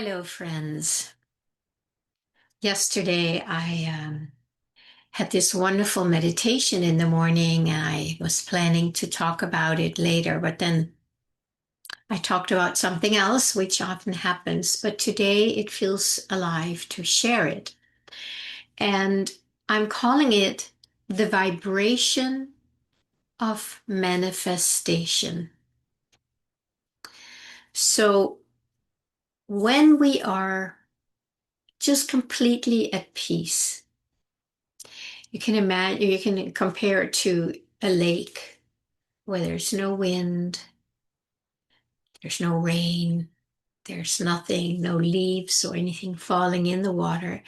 Hello, friends. Yesterday, I had this wonderful meditation in the morning, and I was planning to talk about it later, but then I talked about something else, which often happens. But today, it feels alive to share it. And I'm calling it the vibration of manifestation. So, when we are just completely at peace, you can imagine, you can compare it to a lake where there's no wind, there's no rain, there's nothing, no leaves or anything falling in the water.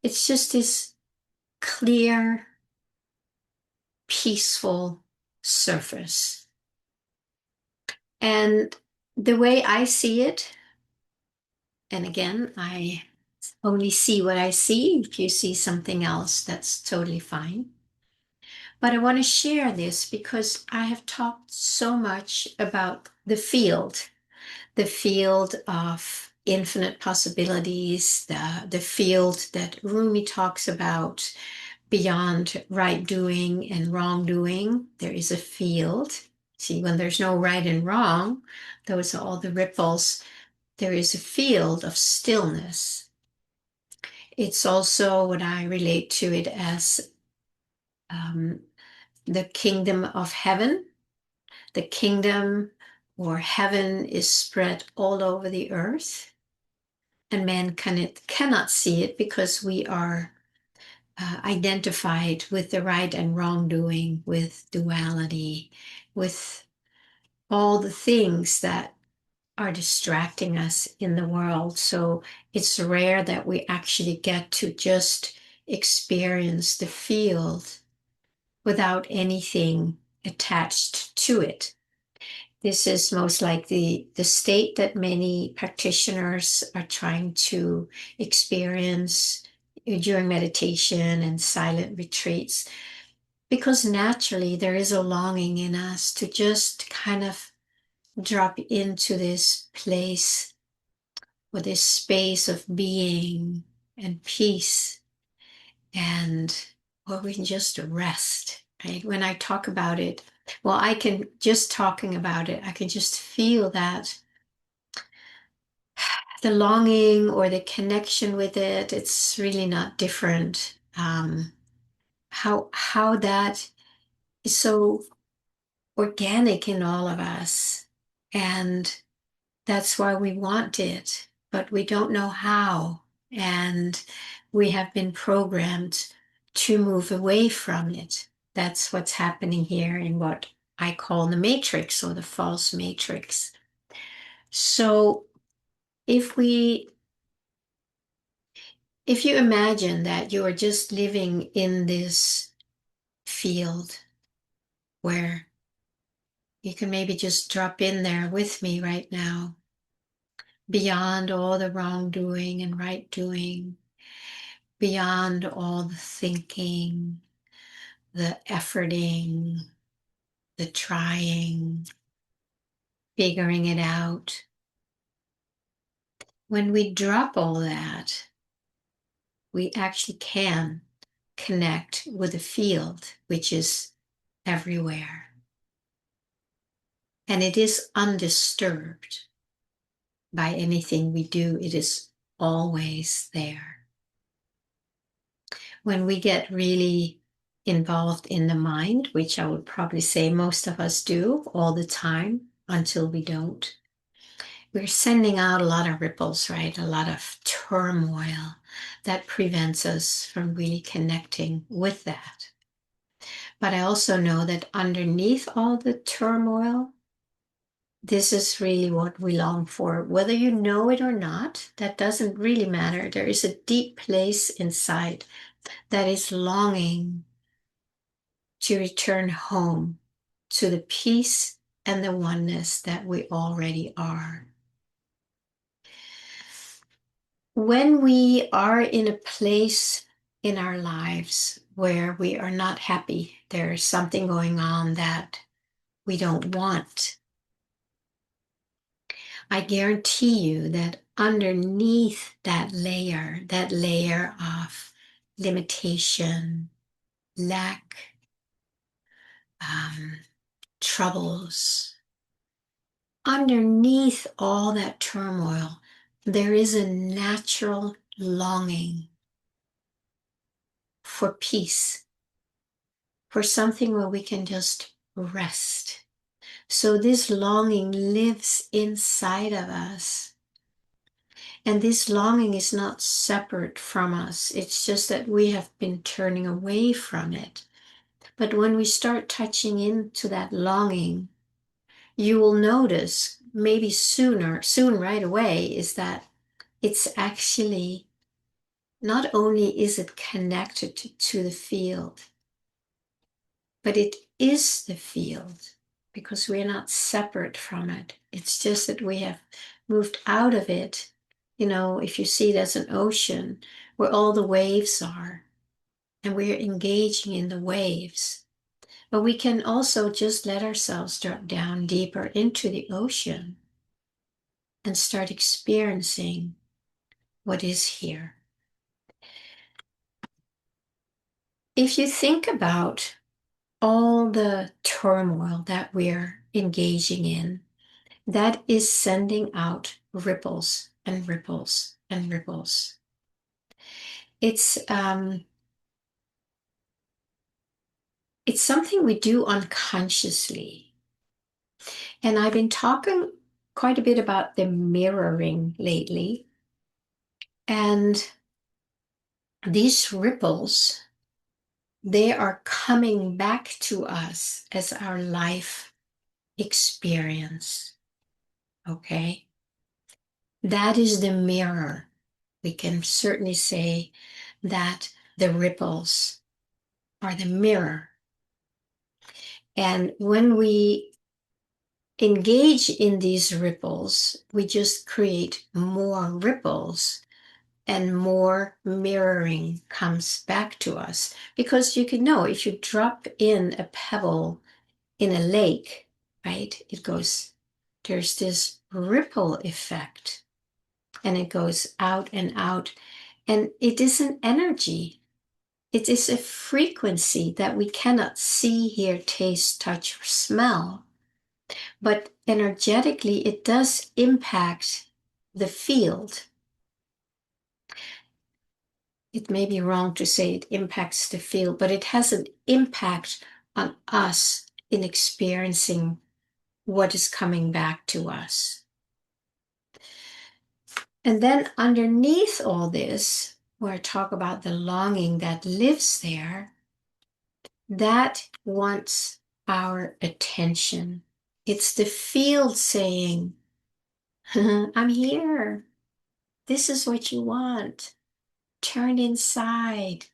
It's just this clear, peaceful surface. And the way I see it, and again, I only see what I see. If you see something else, that's totally fine. But I want to share this because I have talked so much about the field of infinite possibilities, the field that Rumi talks about beyond right doing and wrong doing. There is a field. See, when there's no right and wrong, those are all the ripples. There is a field of stillness. It's also what I relate to it as um, the kingdom of heaven. The kingdom or heaven is spread all over the earth, and cannot see it because we are identified with the right and wrongdoing, with duality, with all the things that are distracting us in the world. So it's rare that we actually get to just experience the field without anything attached to it. This is most likely the state that many practitioners are trying to experience during meditation and silent retreats, because naturally there is a longing in us to just kind of drop into this place or this space of being and peace, and where we can just rest, right? When I talk about it, well, I can just talking about it, I can just feel that the longing or the connection with it, it's really not different. How that is so organic in all of us, and that's why we want it, but we don't know how, and we have been programmed to move away from it. That's what's happening here in what I call the matrix or the false matrix. So if we if you imagine that you are just living in this field where you can maybe just drop in there with me right now, beyond all the wrongdoing and right doing, beyond all the thinking, the efforting, the trying, figuring it out. When we drop all that, we actually can connect with the field, which is everywhere. And it is undisturbed by anything we do. It is always there. When we get really involved in the mind, which I would probably say most of us do all the time until we don't, we're sending out a lot of ripples, right? A lot of turmoil that prevents us from really connecting with that. But I also know that underneath all the turmoil, this is really what we long for. Whether you know it or not, that doesn't really matter. There is a deep place inside that is longing to return home to the peace and the oneness that we already are. When we are in a place in our lives where we are not happy, there's something going on that we don't want, I guarantee you that underneath that layer of limitation, lack, um, troubles, underneath all that turmoil, there is a natural longing for peace, for something where we can just rest. So this longing lives inside of us. And this longing is not separate from us. It's just that we have been turning away from it. But when we start touching into that longing, you will notice maybe soon right away, is that it's actually not only is it connected to the field, but it is the field because we're not separate from it. It's just that we have moved out of it. You know, if you see it as an ocean where all the waves are, and we're engaging in the waves. But we can also just let ourselves drop down deeper into the ocean and start experiencing what is here. If you think about all the turmoil that we're engaging in, that is sending out ripples and ripples and ripples. It's something we do unconsciously. And I've been talking quite a bit about the mirroring lately. And these ripples, they are coming back to us as our life experience. Okay? That is the mirror. We can certainly say that the ripples are the mirror. And when we engage in these ripples, we just create more ripples and more mirroring comes back to us. Because you can know if you drop in a pebble in a lake, right, there's this ripple effect and it goes out and out. And it is an energy. It is a frequency that we cannot see, hear, taste, touch, or smell. But energetically, it does impact the field. It may be wrong to say it impacts the field, but it has an impact on us in experiencing what is coming back to us. And then underneath all this, where I talk about the longing that lives there, that wants our attention. It's the field saying, I'm here. This is what you want. Turn inside.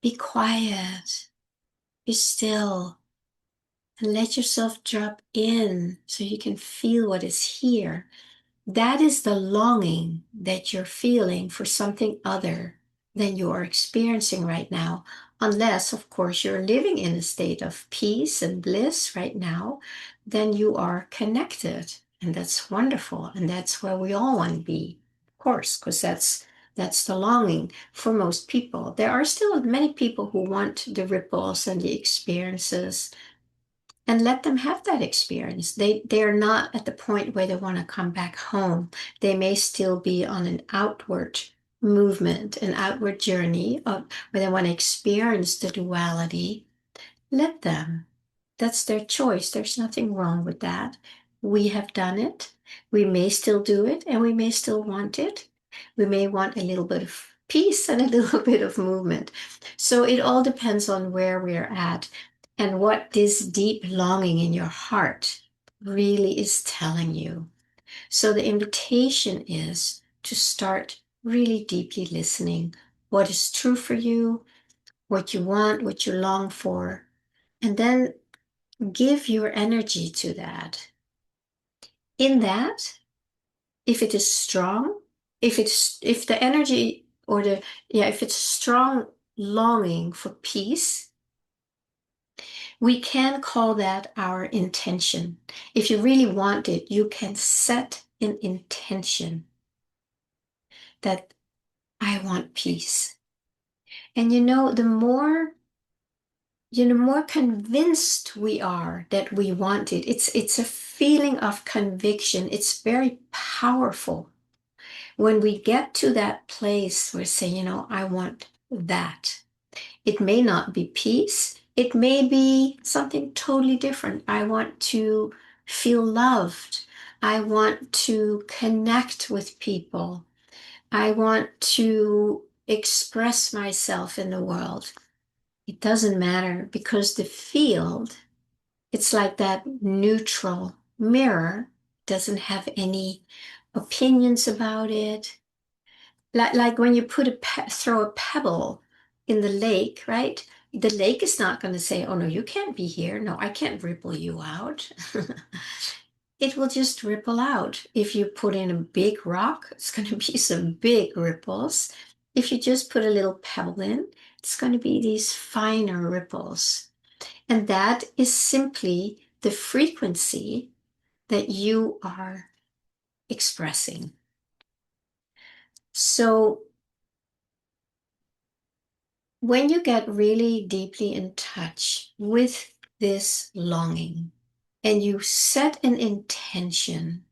Be quiet. Be still. And let yourself drop in so you can feel what is here. That is the longing that you're feeling for something other than you are experiencing right now. Unless, of course, you're living in a state of peace and bliss right now, then you are connected. And that's wonderful. And that's where we all want to be, of course, because that's the longing for most people. There are still many people who want the ripples and the experiences, and let them have that experience. They're not at the point where they want to come back home. They may still be on an outward movement, an outward journey of where they want to experience the duality. Let them. That's their choice. There's nothing wrong with that. We have done it. We may still do it, and we may still want it. We may want a little bit of peace and a little bit of movement. So it all depends on where we're at and what this deep longing in your heart really is telling you. So the invitation is to start really deeply listening. What is true for you, what you want, what you long for, and then give your energy to that. In that, if it is strong, if the energy or if it's strong longing for peace, we can call that our intention. If you really want it, you can set an intention that I want peace. And the more convinced we are that we want it, it's a feeling of conviction. It's very powerful. When we get to that place where say, I want that. It may not be peace. It may be something totally different. I want to feel loved. I want to connect with people. I want to express myself in the world. It doesn't matter because the field, it's like that neutral mirror, doesn't have any opinions about it. Like when you throw a pebble in the lake, right? The lake is not going to say, oh no, you can't be here. No, I can't ripple you out. It will just ripple out. If you put in a big rock, it's going to be some big ripples. If you just put a little pebble in, it's going to be these finer ripples. And that is simply the frequency that you are expressing. So when you get really deeply in touch with this longing and you set an intention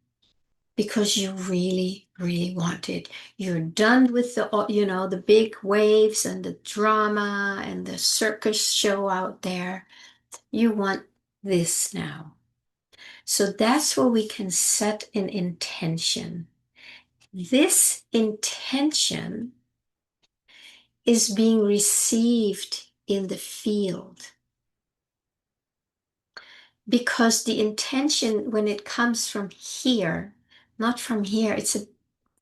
because you really, really want it, you're done with the big waves and the drama and the circus show out there. You want this now. So that's where we can set an intention. This intention is being received in the field. Because the intention, when it comes from here, not from here, it's a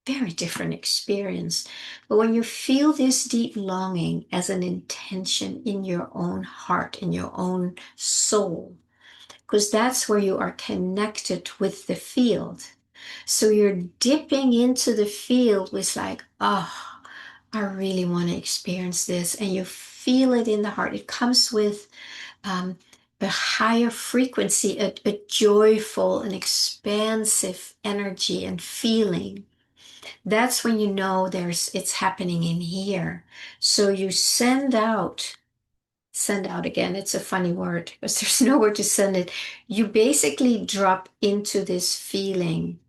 very different experience. But when you feel this deep longing as an intention in your own heart, in your own soul, because that's where you are connected with the field. So you're dipping into the field with like, oh, I really want to experience this. And you feel it in the heart. It comes with a higher frequency, a joyful and expansive energy and feeling. That's when you know it's happening in here. So you send out again, it's a funny word because there's nowhere to send it. You basically drop into this feeling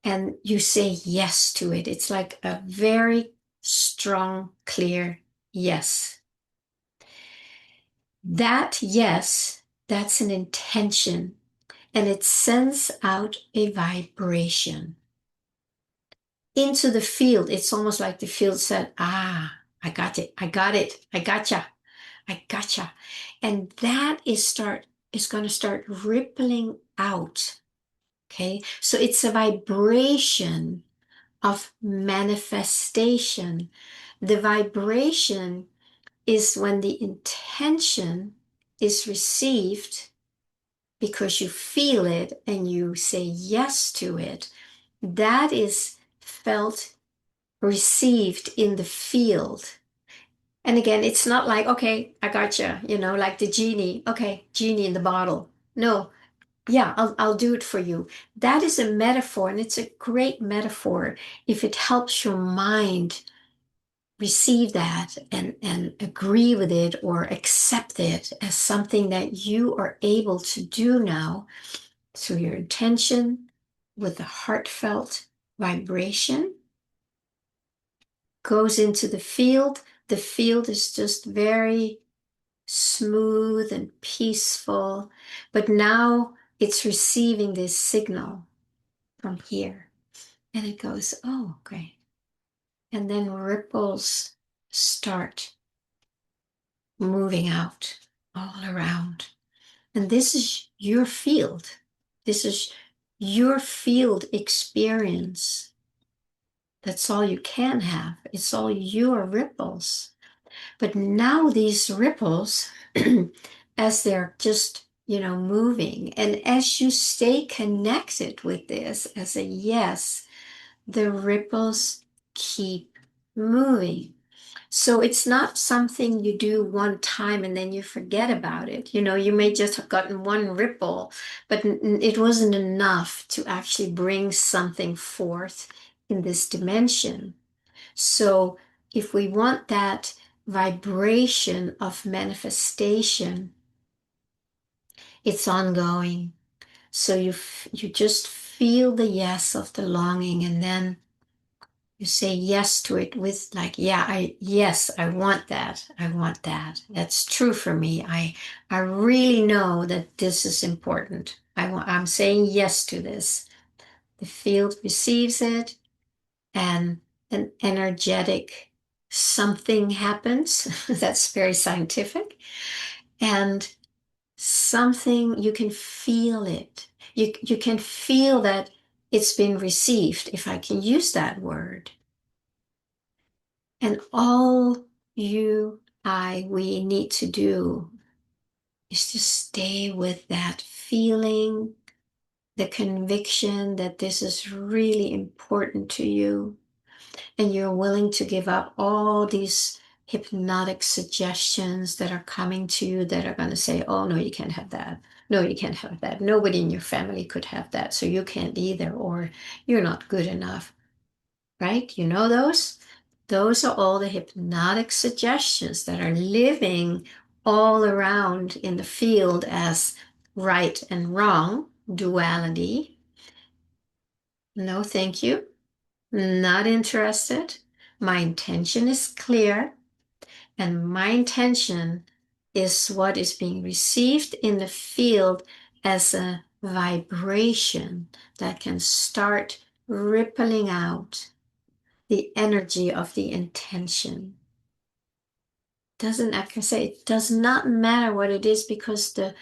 and you say yes to it. It's like a very strong, clear yes. That yes, that's an intention, and it sends out a vibration into the field. It's almost like the field said, I got it, I got it, I gotcha, I gotcha. And that is going to start rippling out. Okay, so it's a vibration of manifestation. The vibration is when the intention is received because you feel it and you say yes to it. That is felt, received in the field. And again, it's not like, okay, I gotcha, like the genie. Okay, genie in the bottle. No, yeah, I'll do it for you. That is a metaphor, and it's a great metaphor if it helps your mind receive that and agree with it or accept it as something that you are able to do now through your intention with the heartfelt vibration goes into the field. The field is just very smooth and peaceful, but now it's receiving this signal from here. And it goes, oh, great. And then ripples start moving out all around. And this is your field. This is your field experience. That's all you can have. It's all your ripples. But now these ripples, as they're just, moving, and as you stay connected with this as a yes, the ripples keep moving. So it's not something you do one time and then you forget about it. You may just have gotten one ripple, but it wasn't enough to actually bring something forth in this dimension. So if we want that vibration of manifestation, it's ongoing. So you just feel the yes of the longing, and then you say yes to it with like, yeah, I want that. I want that. That's true for me. I really know that this is important. I'm saying yes to this. The field receives it, and an energetic something happens. That's very scientific. And something, you can feel it. You can feel that it's been received, if I can use that word. And all we need to do is to stay with that feeling, the conviction that this is really important to you, and you're willing to give up all these hypnotic suggestions that are coming to you that are going to say, oh, no, you can't have that. No, you can't have that. Nobody in your family could have that, so you can't either, or you're not good enough, right? You know those? Those are all the hypnotic suggestions that are living all around in the field as right and wrong, duality. No, thank you. Not interested. My intention is clear, and my intention is what is being received in the field as a vibration that can start rippling out the energy of the intention. Doesn't, like I say, it does not matter what it is, because the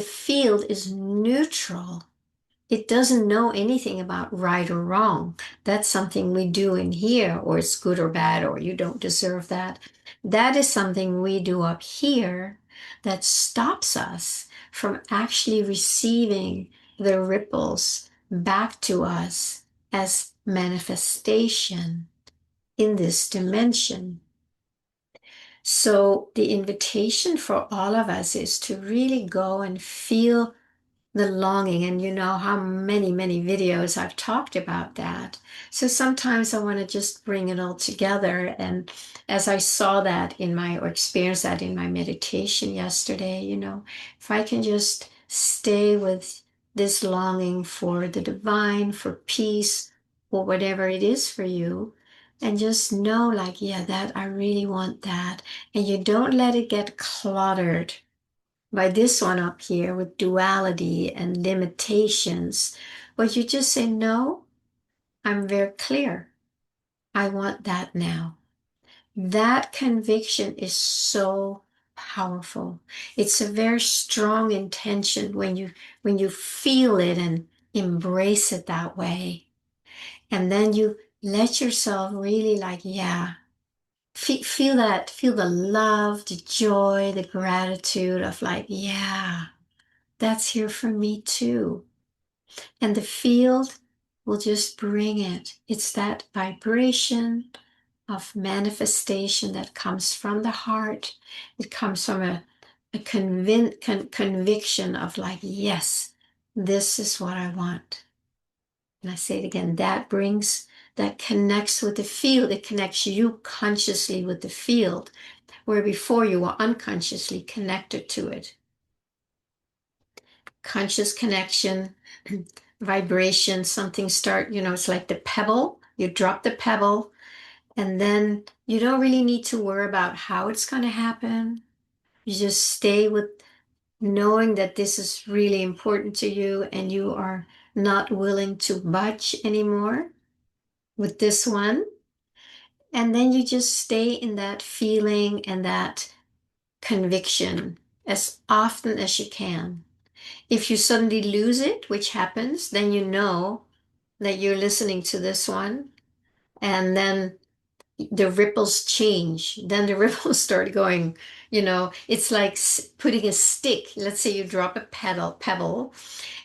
field is neutral. It doesn't know anything about right or wrong. That's something we do in here, or it's good or bad, or you don't deserve that. That is something we do up here that stops us from actually receiving the ripples back to us as manifestation in this dimension. So the invitation for all of us is to really go and feel the longing. And you know how many videos I've talked about that. So sometimes I want to just bring it all together. And as I saw that or experienced that in my meditation yesterday, if I can just stay with this longing for the divine, for peace, or whatever it is for you, and just know, like, yeah, that I really want that. And you don't let it get cluttered by this one up here with duality and limitations. But you just say, no, I'm very clear. I want that now. That conviction is so powerful. It's a very strong intention when you feel it and embrace it that way. And then you let yourself really, like, yeah, feel the love, the joy, the gratitude of, like, yeah, that's here for me too. And the field will just bring it. It's that vibration of manifestation that comes from the heart. It comes from a conviction of, like, yes, this is what I want. And I say it again, that connects with the field. It connects you consciously with the field, where before you were unconsciously connected to it. Conscious connection, vibration, something it's like the pebble. You drop the pebble, and then you don't really need to worry about how it's going to happen. You just stay with knowing that this is really important to you, and you are not willing to budge anymore with this one. And then you just stay in that feeling and that conviction as often as you can. If you suddenly lose it, which happens, then you know that you're listening to this one, and then the ripples change. Then the ripples start going, it's like putting a stick. Let's say you drop a pebble,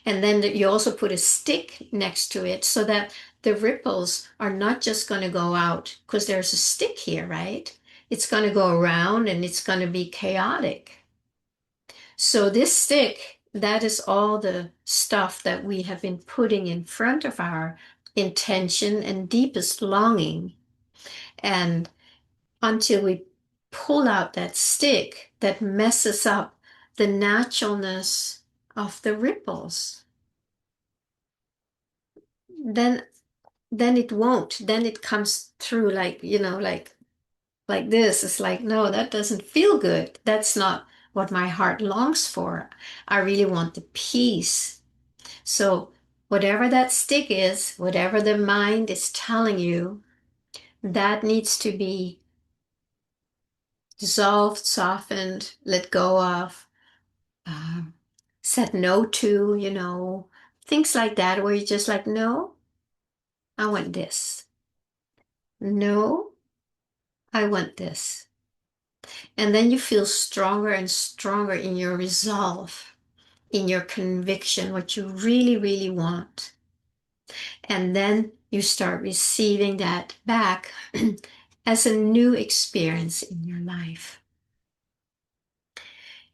and then you also put a stick next to it, so that the ripples are not just going to go out because there's a stick here, right? it's going to go around and it's going to be chaotic. So this stick, that is all the stuff that we have been putting in front of our intention and deepest longing. And until we pull out that stick that messes up the naturalness of the ripples, then it won't. Then it comes through like, like this. It's like, no, that doesn't feel good. That's not what my heart longs for. I really want the peace. So whatever that stick is, whatever the mind is telling you, that needs to be dissolved, softened, let go of, um, said no to, things like that, where you're just like, no, I want this. No, I want this. And then you feel stronger and stronger in your resolve, in your conviction, what you really, really want. And then you start receiving that back as a new experience in your life.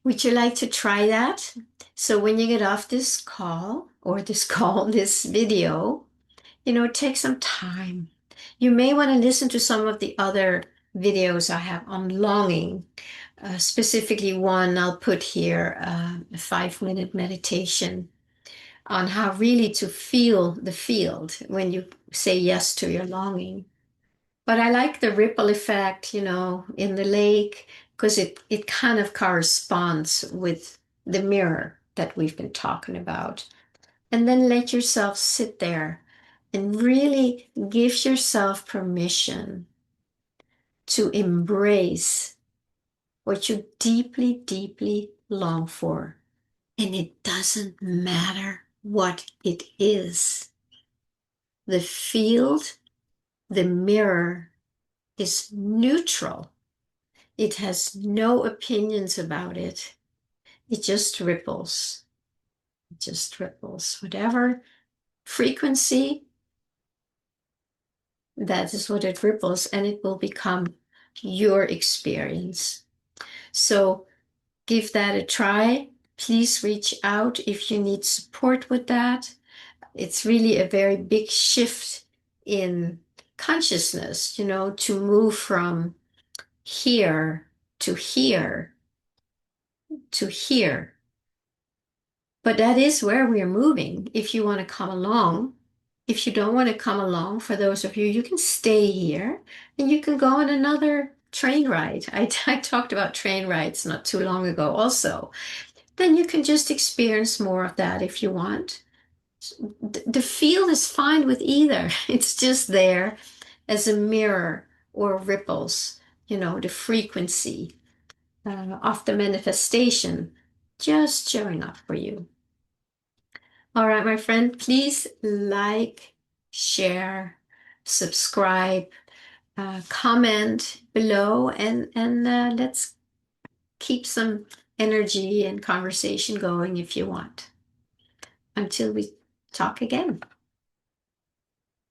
Would you like to try that? So when you get off this call, or this video, take some time. You may want to listen to some of the other videos I have on longing. Specifically one I'll put here, a 5-minute meditation on how really to feel the field when you say yes to your longing. But I like the ripple effect, in the lake, because it kind of corresponds with the mirror that we've been talking about. And then let yourself sit there and really give yourself permission to embrace what you deeply, deeply long for. And it doesn't matter what it is. The field, the mirror, is neutral. It has no opinions about it. It just ripples. It just ripples. Whatever frequency, that is what it ripples, and it will become your experience. So give that a try. Please reach out if you need support with that. It's really a very big shift in consciousness, to move from here to here to here. But that is where we're moving. If you want to come along, if you don't want to come along, for those of you, you can stay here and you can go on another train ride. I talked about train rides not too long ago also. Then you can just experience more of that if you want. The field is fine with either. It's just there as a mirror or ripples, the frequency of the manifestation just showing up for you. All right, my friend, please like, share, subscribe, comment below, and let's keep some energy and conversation going if you want. Until we talk again.